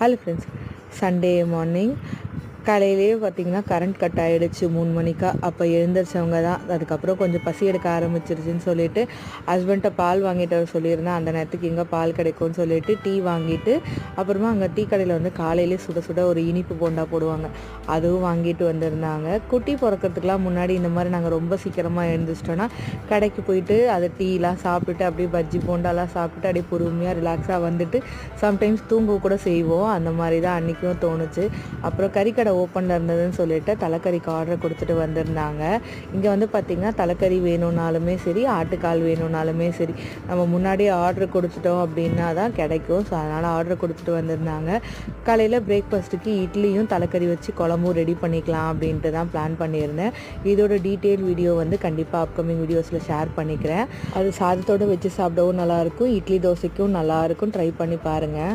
Hello friends, Sunday morning காலையிலேயே பார்த்திங்கன்னா current cut ஆகிடுச்சு 3 மணிக்கா. அப்போ எழுந்திரிச்சவங்க தான். அதுக்கப்புறம் கொஞ்சம் பசி எடுக்க ஆரம்பிச்சிருச்சுன்னு சொல்லிட்டு ஹஸ்பண்ட்டை பால் வாங்கிட்டு வர சொல்லியிருந்தேன். அந்த நேரத்துக்கு எங்கே பால் கிடைக்கும்னு சொல்லிட்டு டீ வாங்கிட்டு, அப்புறமா அங்கே டீ கடையில் வந்து காலையிலே சுட சுட ஒரு இனிப்பு போண்டா போடுவாங்க, அதுவும் வாங்கிட்டு வந்திருந்தாங்க. குட்டி பிறக்கிறதுக்கெலாம் முன்னாடி இந்த மாதிரி நாங்கள் ரொம்ப சீக்கிரமாக எழுந்திரிச்சிட்டோன்னா கடைக்கு போயிட்டு அதை டீலாம் சாப்பிட்டுட்டு அப்படியே பஜ்ஜி போண்டாலாம் சாப்பிட்டுட்டு அப்படியே பொறுமையாக ரிலாக்ஸாக வந்துட்டு சம்டைம்ஸ் தூங்க கூட செய்வோம். அந்த மாதிரி தான் அன்றைக்கும் தோணுச்சு. அப்புறம் கறிக்கடை ஓப்பனில் இருந்ததுன்னு சொல்லிட்டு தலைக்கறிக்கு ஆர்டர் கொடுத்துட்டு வந்திருந்தாங்க. இங்கே வந்து பார்த்திங்கன்னா தலைக்கறி வேணும்னாலுமே சரி, ஆட்டுக்கால் வேணும்னாலுமே சரி, நம்ம முன்னாடியே ஆர்டர் கொடுத்துட்டோம் அப்படின்னா தான் கிடைக்கும். ஸோ அதனால் ஆர்டர் கொடுத்துட்டு வந்திருந்தாங்க. காலையில் பிரேக்ஃபாஸ்ட்டுக்கு இட்லியும் தலைக்கறி வச்சு குழம்பும் ரெடி பண்ணிக்கலாம் அப்படின்ட்டு தான் பிளான் பண்ணியிருந்தேன். இதோட டீட்டெயில் வீடியோ வந்து கண்டிப்பாக அப்கமிங் வீடியோஸில் ஷேர் பண்ணிக்கிறேன். அது சாதத்தோடு வச்சு சாப்பிடவும் நல்லாயிருக்கும், இட்லி தோசைக்கும் நல்லாயிருக்கும். ட்ரை பண்ணி பாருங்கள்.